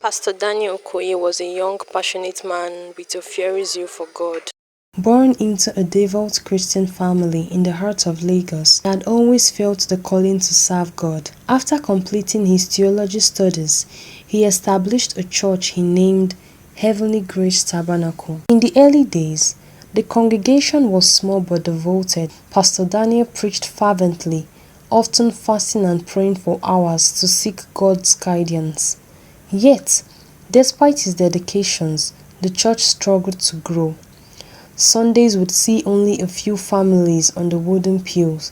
Pastor Daniel Okoye was a young, passionate man with a fiery zeal for God. Born into a devout Christian family in the heart of Lagos, he had always felt the calling to serve God. After completing his theology studies, he established a church he named Heavenly Grace Tabernacle. In the early days, the congregation was small but devoted. Pastor Daniel preached fervently, often fasting and praying for hours to seek God's guidance. Yet, despite his dedications, the church struggled to grow. Sundays would see only a few families on the wooden pews.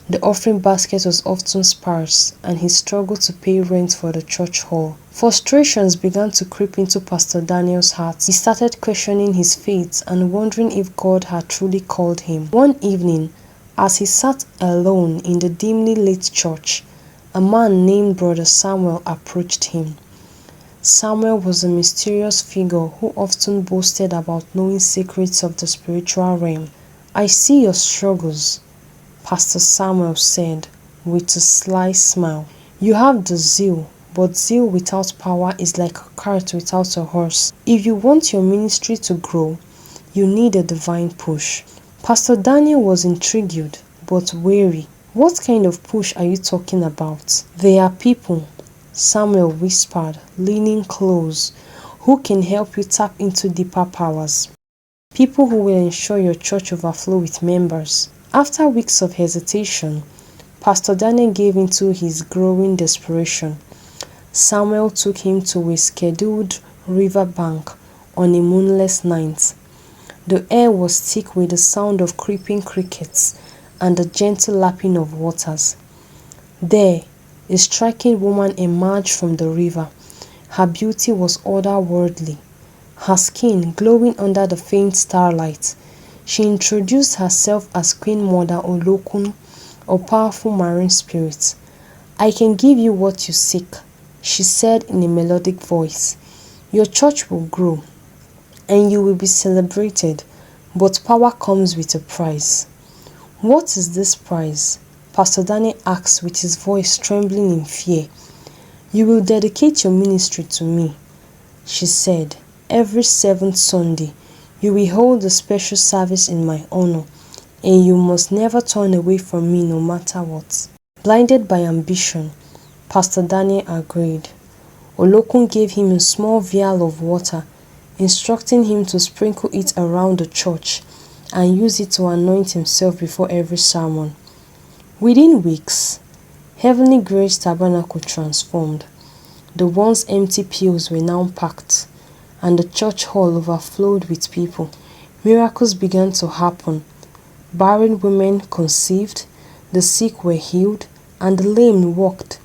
The offering basket was often sparse, and he struggled to pay rent for the church hall. Frustrations began to creep into Pastor Daniel's heart. He started questioning his faith and wondering if God had truly called him. One evening, as he sat alone in the dimly lit church, a man named Brother Samuel approached him. Samuel was a mysterious figure who often boasted about knowing secrets of the spiritual realm. "I see your struggles," Pastor Samuel said with a sly smile. "You have the zeal, but zeal without power is like a cart without a horse. If you want your ministry to grow, you need a divine push." Pastor Daniel was intrigued but wary. "What kind of push are you talking about?" "There are people," Samuel whispered, leaning close, "who can help you tap into deeper powers. People who will ensure your church overflow with members." After weeks of hesitation, Pastor Daniel gave into his growing desperation. Samuel took him to a scheduled river bank on a moonless night. The air was thick with the sound of creeping crickets and the gentle lapping of waters. There, a striking woman emerged from the river. Her beauty was otherworldly, her skin glowing under the faint starlight. She introduced herself as Queen Mother Olokun, a powerful marine spirit. "I can give you what you seek," she said in a melodic voice. "Your church will grow, and you will be celebrated, but power comes with a price." "What is this price?" Pastor Daniel asked with his voice trembling in fear. "You will dedicate your ministry to me," she said. "Every seventh Sunday, you will hold a special service in my honor, and you must never turn away from me no matter what." Blinded by ambition, Pastor Daniel agreed. Olokun gave him a small vial of water, instructing him to sprinkle it around the church and use it to anoint himself before every sermon. Within weeks, Heavenly Grace Tabernacle transformed. The once empty pews were now packed, and the church hall overflowed with people. Miracles began to happen. Barren women conceived, the sick were healed, and the lame walked.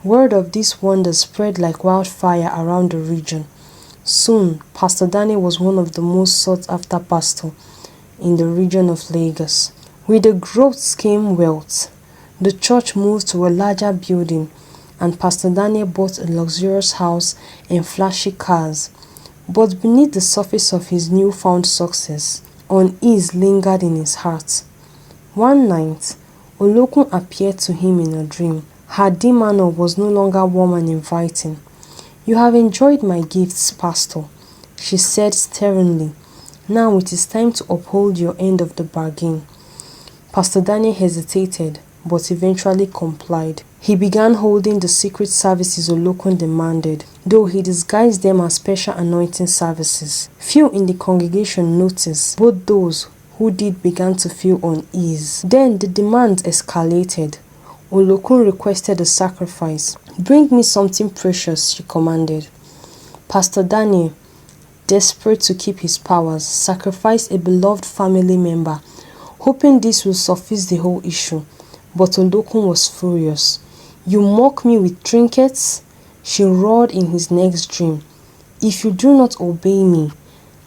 Word of these wonders spread like wildfire around the region. Soon, Pastor Daniel was one of the most sought-after pastors in the region of Lagos. With the growth came wealth. The church moved to a larger building, and Pastor Daniel bought a luxurious house and flashy cars. But beneath the surface of his newfound success, unease lingered in his heart. One night, Olokun appeared to him in a dream. Her demeanor was no longer warm and inviting. "You have enjoyed my gifts, Pastor," she said sternly. "Now it is time to uphold your end of the bargain." Pastor Daniel hesitated, but eventually complied. He began holding the secret services Olokun demanded, though he disguised them as special anointing services. Few in the congregation noticed, but those who did began to feel unease. Then the demands escalated. Olokun requested a sacrifice. "Bring me something precious," she commanded. Pastor Daniel, desperate to keep his powers, sacrificed a beloved family member, hoping this would suffice the whole issue. But Olokun was furious. "You mock me with trinkets?" she roared in his next dream. "If you do not obey me,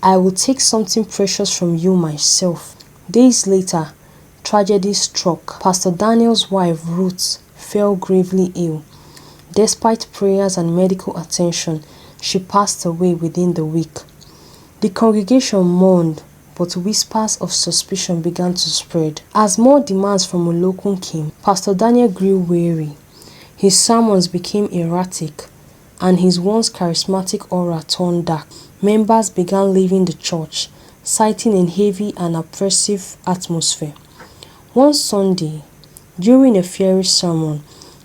I will take something precious from you myself." Days later, tragedy struck. Pastor Daniel's wife, Ruth, fell gravely ill. Despite prayers and medical attention, she passed away within the week. The congregation mourned, but whispers of suspicion began to spread. As more demands from Olokun came, Pastor Daniel grew weary. His sermons became erratic, and his once charismatic aura turned dark. Members began leaving the church, citing a heavy and oppressive atmosphere. One Sunday, during a fiery sermon,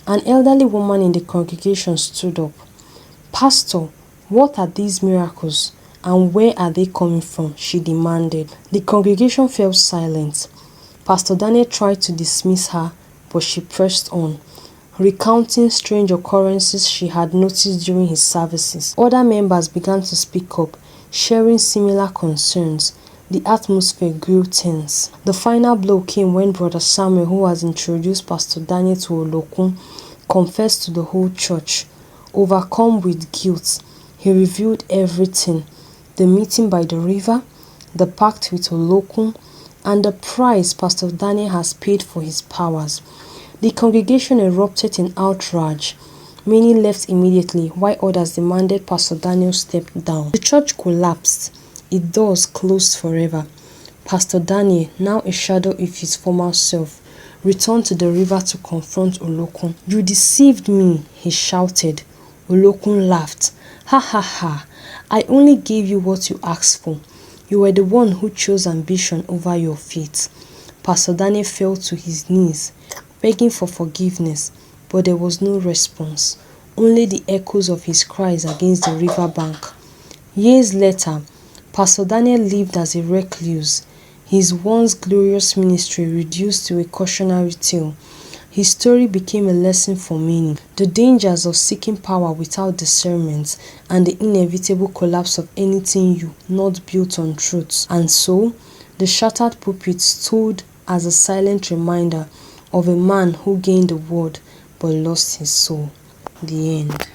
an elderly woman in the congregation stood up. "Pastor, what are these miracles, and where are they coming from?" she demanded. The congregation fell silent. Pastor Daniel tried to dismiss her, but she pressed on, recounting strange occurrences she had noticed during his services. Other members began to speak up, sharing similar concerns. The atmosphere grew tense. The final blow came when Brother Samuel, who has introduced Pastor Daniel to Olokun, confessed to the whole church. Overcome with guilt, he revealed everything: the meeting by the river, the pact with Olokun, and the price Pastor Daniel has paid for his powers. The congregation erupted in outrage. Many left immediately, while others demanded Pastor Daniel step down. The church collapsed, its doors closed forever. Pastor Daniel, now a shadow of his former self, returned to the river to confront Olokun. "You deceived me," he shouted. Olokun laughed. "Ha ha ha, I only gave you what you asked for. You were the one who chose ambition over your faith." Pastor Daniel fell to his knees, begging for forgiveness, but there was no response, only the echoes of his cries against the river bank. Years later, Pastor Daniel lived as a recluse, his once glorious ministry reduced to a cautionary tale. His story became a lesson for many: the dangers of seeking power without discernment, and the inevitable collapse of anything not built on truth. And so, the shattered pulpit stood as a silent reminder of a man who gained the world but lost his soul. The end.